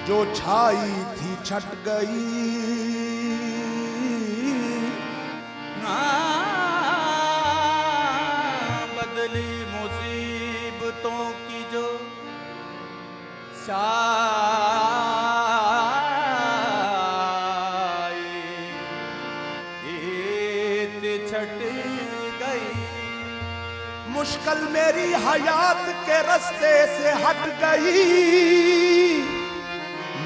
जो छाई थी छट गई। बदली मुसीबतों की जो छट गई। मुश्किल मेरी हयात के रास्ते से हट गई।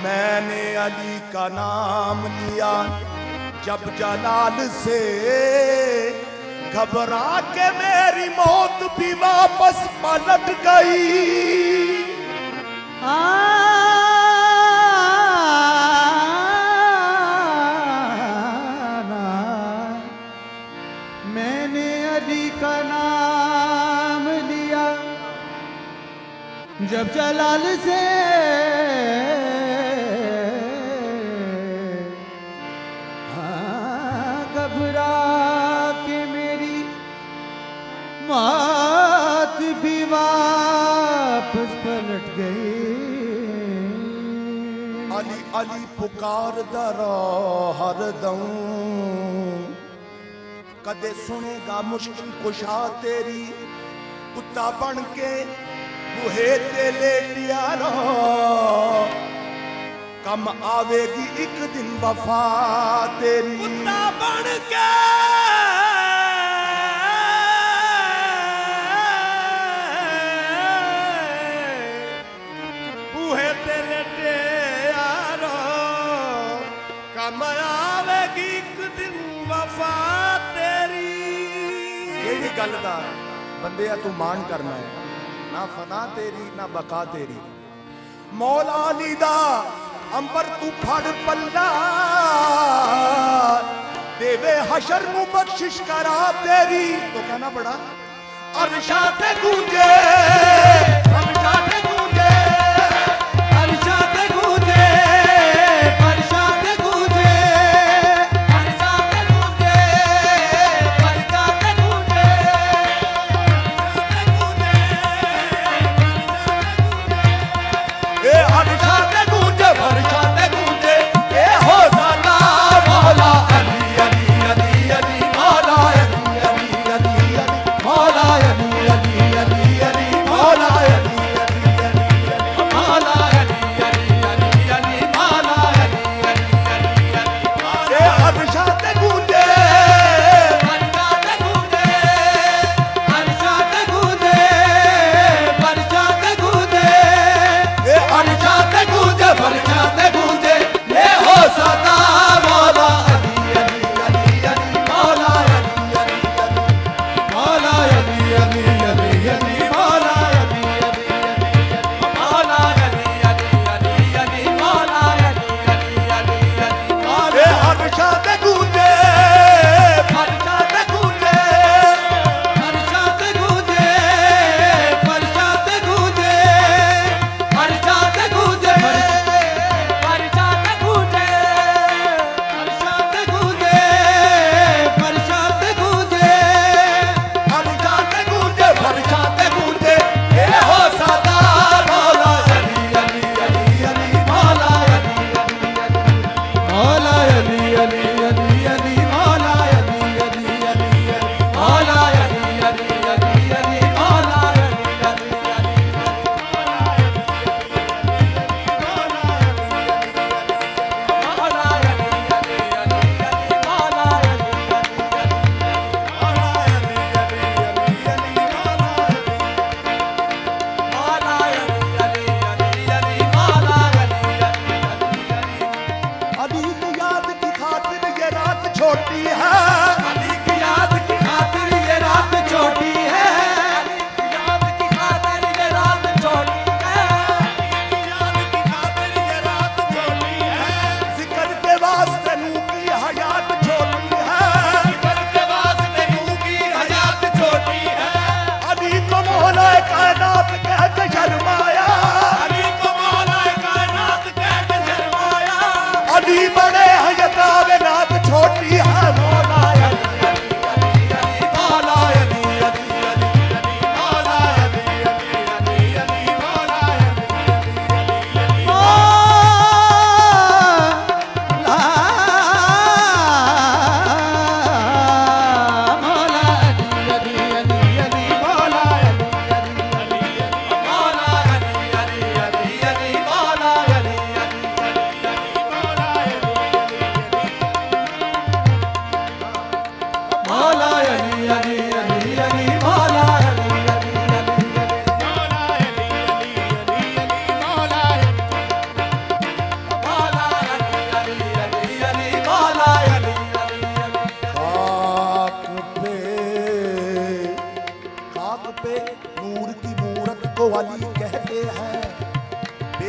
मैंने अली का नाम लिया जब जलाल से, घबरा के मेरी मौत भी वापस पलट गई। मैंने अली का नाम लिया जब जलाल से, घबरा के मेरी मौत भी वापस पलट गई। अली अली पुकार दरा हर दम, कदे सुनेगा मुश्किल कुशा तेरी। कुत्ता बन के बूहे ते लेटिया रहो, कम आवेगी एक दिन वफा तेरी। कुत्ता बन के बूहे ते लेटिया रहो, कम आवेगी एक दिन वफा तेरी। यही गल दा बंदे तू मान करना है, ना फना तेरी ना बका तेरी। मौला अली दा अंबर तू फड़ पल्ला, देवे हशर नू बख्शिश करा तेरी। तो कहना पड़ा अरशा ते गूंजे, अरशा ते गूंजे, अरशा ते गूंजे, अरशा ते गूंजे, अरशा ते गूंजे, अरशा ते गूंजे, ए अरशा ते गूंजे, अरशा ते गूंजे, ए हो सना मौला अली अली अली अली मौला अली अली अली अली मौला अली अली अली अली मौला अली अली अली।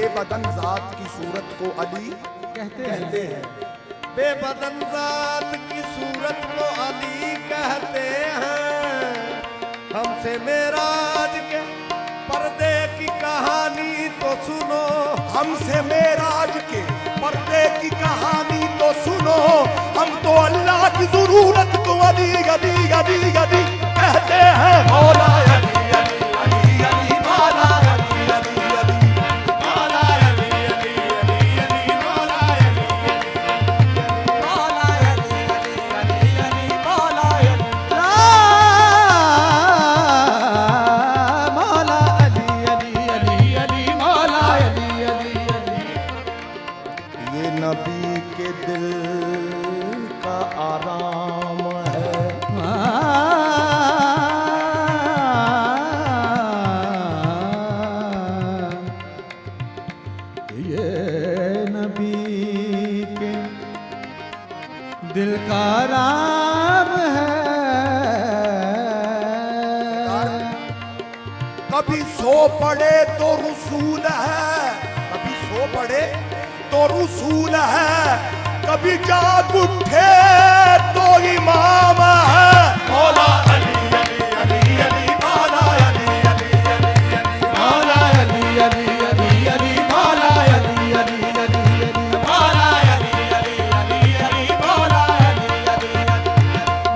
बेबदन जात की सूरत को अली कहते हैं। बेबदन जात की सूरत को अली कहते हैं। हमसे मेराज के पर्दे की कहानी तो सुनो, हमसे मेराज के पर्दे की कहानी तो सुनो। हम तो अल्लाह की जरूरत को अली अली अली अली कहते हैं। मौला अली अली अली अली मौला अली अली अली मौला अली अली अली अली मौला अली मौला अली अली अली मौला अली मौला अली अली अली अली मौला अली अली अली। ये नबी के दिल का आराम है। ये नबी के दिल का राम है। कभी सो पड़े तो रसूल है, कभी सो पड़े तो रसूल है, कभी जाग उठे तो इमाम है। मौला अली अली अली अली मौला अली अली अली अली मौला अली अली अली अली मौला अली अली अली अली मौला अली अली अली अली मौला अली अली अली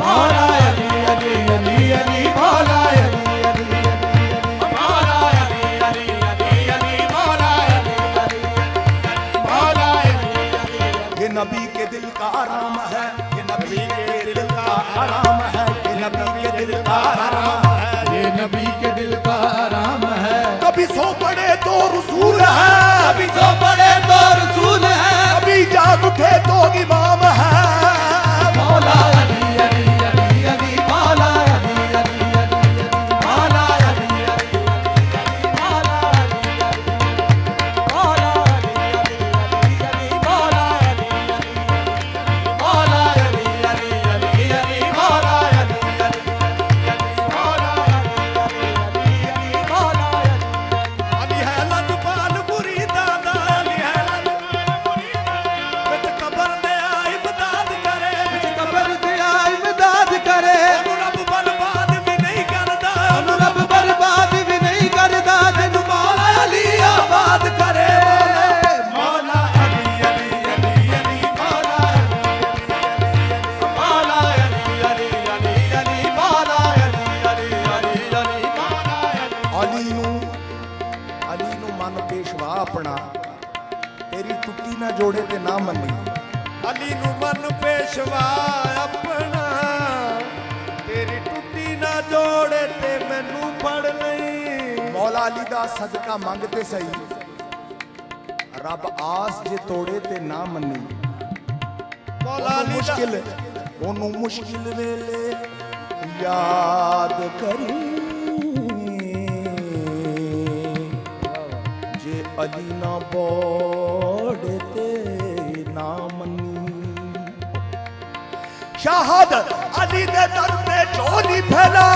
मौला अली अली अली अली मौला अली अली अली मौला अली अली अली अली मौला अली अली मौला अली। ये नबी के दिल का आराम है, ये नबी के दिल का आराम है, ये नबी के दिल का आराम है। ये नबी के दिल का आराम है। कभी सो पड़े तो रसूल है, कभी तो बड़े तो रसूल है। कभी जाग उठे तो इमाम है। मौला अली अली अली अली मौला अली अली अली अली मौला अली अली अली मौला अली अली मौला अली अली अली मौला अली अली मौला अली अली अली अली मौला अली अली मौला अली अली मौला अली। अली है लजपाल बुरी दादा, अली है लजपाल बुरी दादा। विच कबर दे आई इमदाद करे, कबर दिया इमदाद करे। ओनू रब बर्बाद भी नहीं करदा, ओनू रब बर्बाद भी नहीं करदा। जिन मौला अली आबाद करे। मौला अली अली अली अली मौला मौला अली अली अली अली मौला अली अली अली अली मौला अली। अली नू मन पेशवा अपना तेरी टुੱਟੀ ना जोड़े ते ना मन्नी। अली नू मन पेशवा अपना तेरी टुੱਟੀ ना जोड़े ते मैनू फड़ लई। मौला अली दा सदका मंगते सही, रब आस जे तोड़े ते ना मन्नी। मौला अली दा मुश्किल ओनू मुश्किल वेले याद करी। जे अली ना बोड़े ते ना मन्नी। शहादत अली दे दर ते चोली फैला,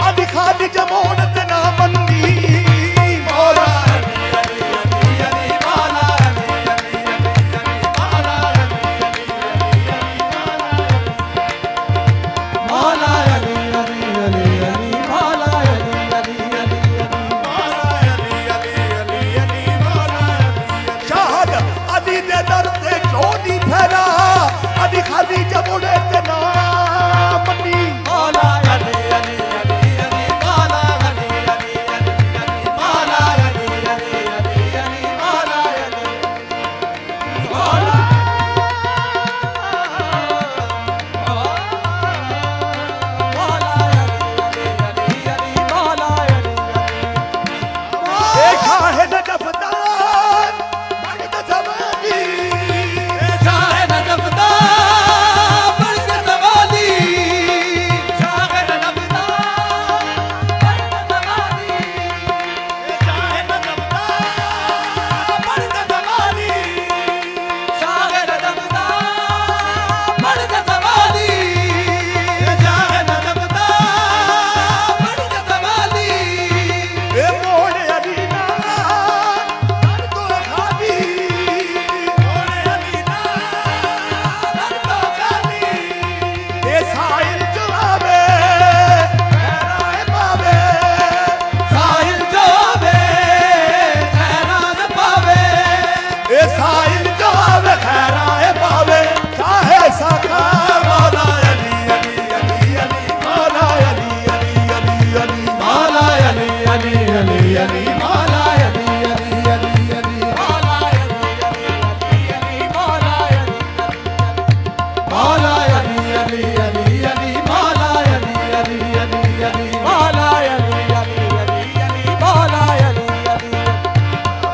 अली खाली जमोड़ ते ना मन्नी। मौला अली अली अली अली मौला अली अली अली अली मौला अली अली मौला अली अली अली अली मौला अली अली अली अली मौला अली अली अली अली मौला अली शहादत अली दे दर ते चोली फैला, अली खाली जमोड़े ते ना मन्नी। मौला अली अली अली अली मौला अली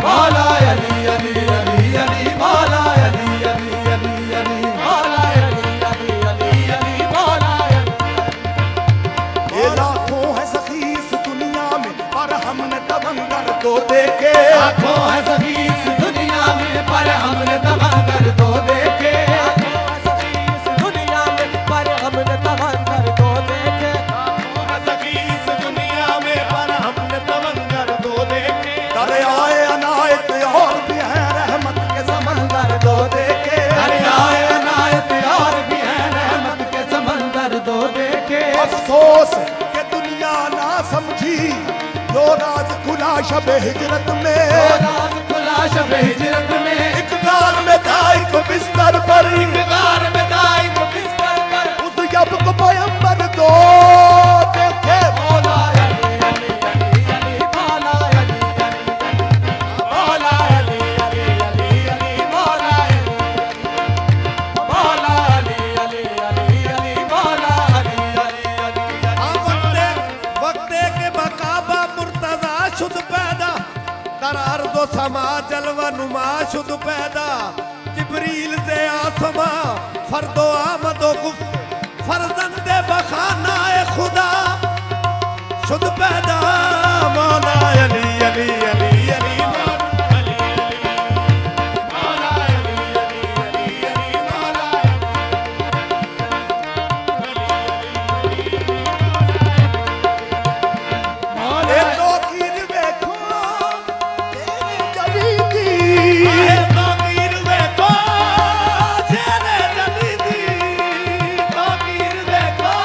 मौला अली अली अली अली मौला अली अली अली अली मौला अली अली अली अली मौला ये लाखों है सखी इस दुनिया में पर हमने तमंगर तो देखे। लाखों है सखी इस दुनिया में पर हमने तमंगर तो देखे। दुनिया में पर हमने तमंगर तो देखे। सखी इस दुनिया में पर हमने तमंगर तो देखे। दरियाए अनायत और भी है रहमत के समंदर तो देखे। दरियाए अनायत और भी है रहमत के समंदर तो देखे। अफसोस के दुनिया ना समझी जो राज खुला शब हिजरत में। राज खुला शब हिजरत में। इकरार में था एक बिस्तर पर। इकरार में था एक बिस्तर पर। उस यब को पैगंबर दो देखे। मौला अली अली अली अली मौला अली अली अली अली मौला अली अली अली अली मौला अली अली अली वक्ते के बकाबा मुर्तजा शुद्ध पैदा दर अर्ज़ो समा जलवा नुमा शुद्ध पैदा जिब्रील से आसमा फर्दो आमदो गुफ फरजंदे बखाना खुदा शुद्ध पैदा मौला अली अली अली अली मौला अली अली अली अली मौला ए तो तीर देखो तेरे जली दी। तकीर देखो तेरे जली दी तकीर देखो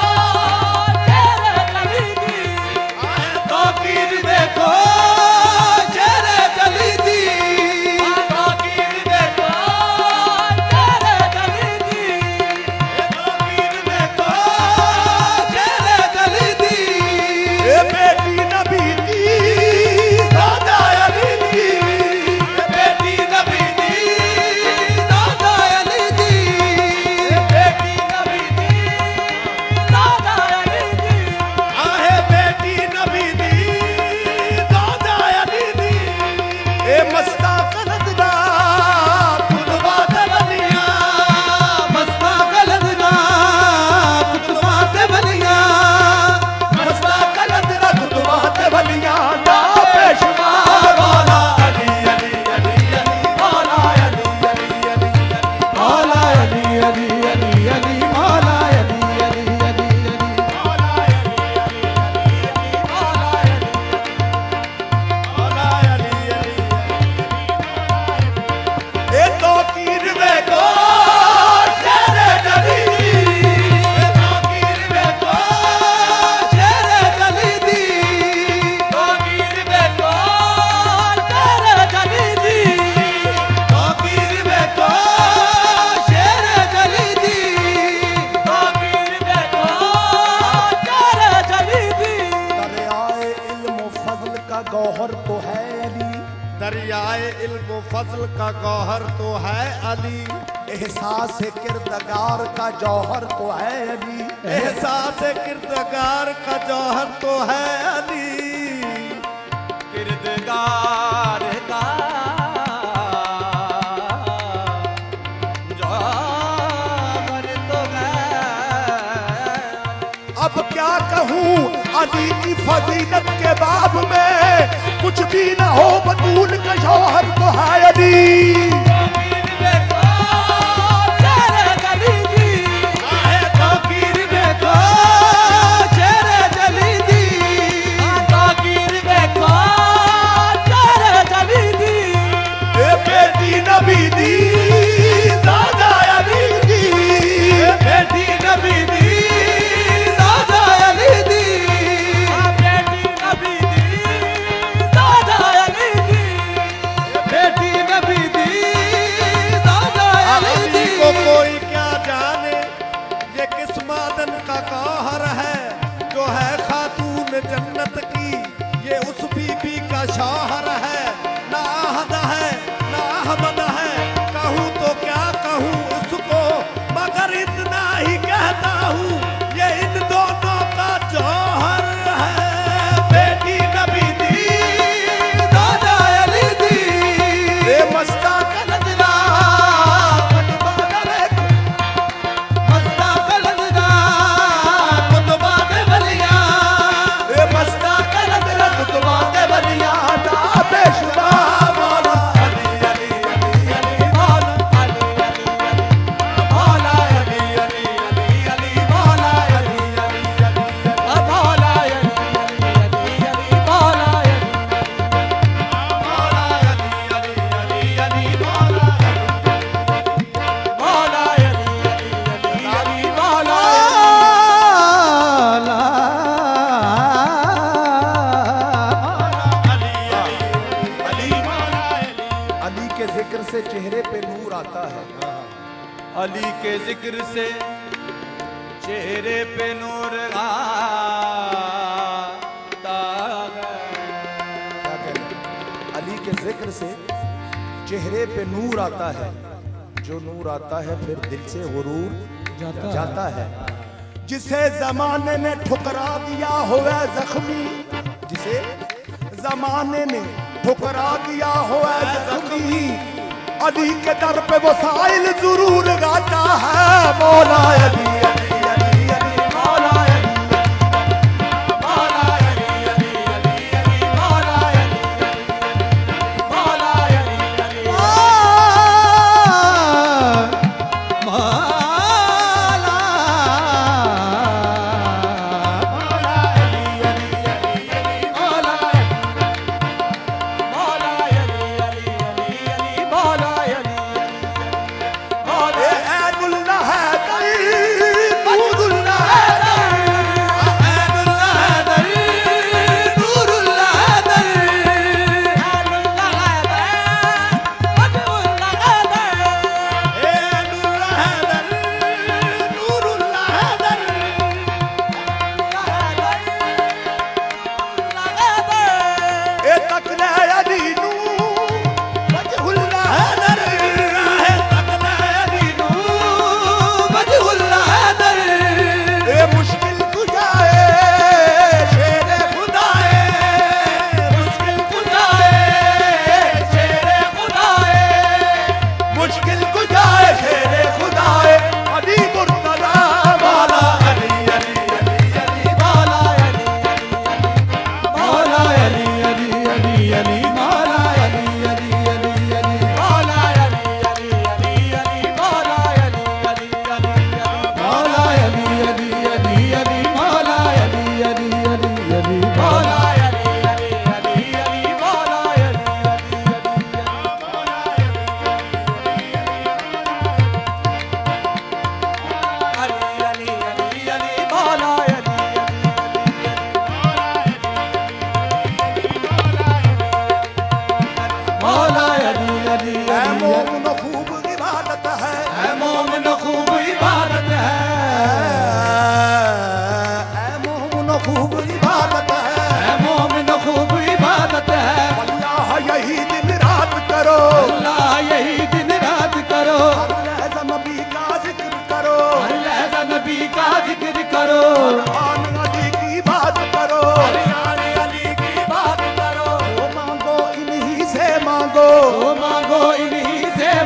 तेरे जली दी। तकीर देखो तेरे जली दी। तकीर देखो तेरे जली दी। तकीर देखो तेरे जली दी। ए बेटी नबी दी दादा अली दी। बेटी नबी दी दादा अली दी। बेटी नबी दी दादा अली दी। आहे बेटी नबी दी दादा अली दी ए मस्ता कलंदरा खुदबा बलिया मस्ता कलंदरा खुतबा ते बलिया। मस्ता कलंदरा खुदबा ते बलिया ना पेशवा। मौला अली अली अली अली मौला अली अली अली मौला अली अली अली अली मौला अली अली अली अली मौला अली अली अली मौला अली मौला अली अली ए तो तीर देखो तेरे जली दी। तकीर देखो तेरे जली दी। तकीर देखो तेरे जली दी। तकीर देखो तेरे जली दी। तकीर देखो तेरे जली दी। दरियाए इल्म फजल का गौहर तो है अली। दरियाए इल्म फजल का गौहर तो है अली एहसास किरदगार का जौहर तो है अली। एहसास किरदगार का जौहर तो है अली किरदगार का जौहर तो है। अब क्या कहूँ अली की फजीलत के बाब में कुछ भी ना हो बतूल का जौहर तो है अली। तकीर देखो तेरे जली दी। तकीर देखो तेरे जली दी। तकीर देखो तेरे जली दी। ए बेटी नबी दी दादा अली दी। बेटी नबी दी दादा अली दी। बेटी नबी दी दादा अली दी। बेटी नबी दी के जिक्र से चेहरे पे नूर आता है। अली के जिक्र से चेहरे पे नूर आता है। क्या कहते हैं? अली के जिक्र से चेहरे पे नूर आता है, जो नूर आता है फिर दिल से गुरूर जाता है। जिसे जमाने ने ठुकरा दिया हुआ जख्मी, जिसे जमाने ने ठुकरा दिया हुआ जख्मी, अली के दर पे वो साइल जरूर गाता है। मौला अली अली अली अली मौला अली, मौला अली अली अली अली मौला अली, मौला अली अली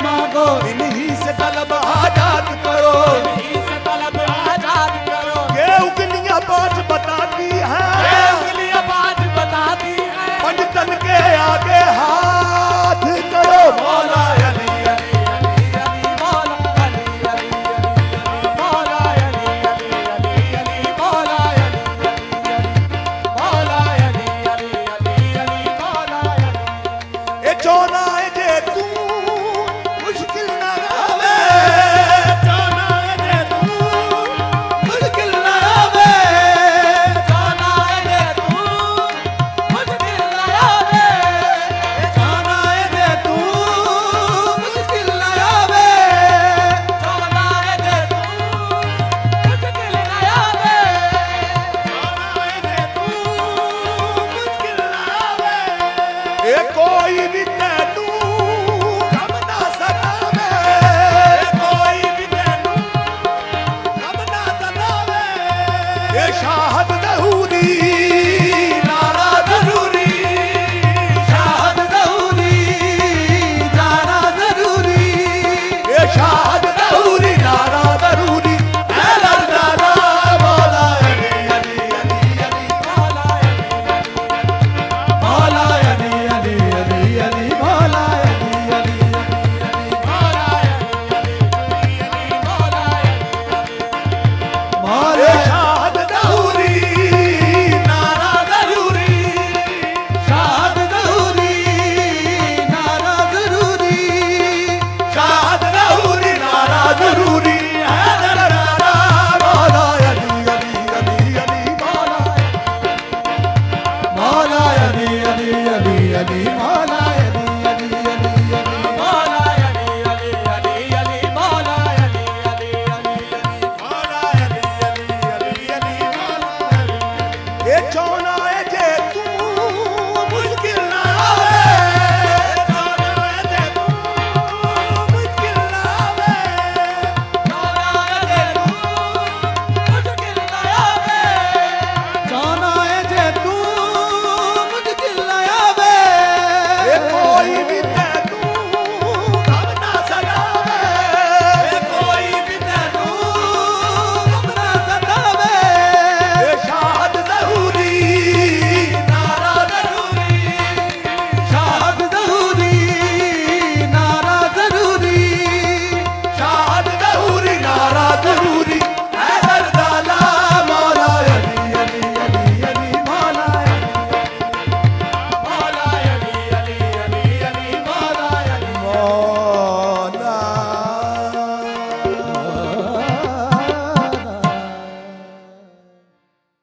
मांगो इन्हीं से तलब हाजात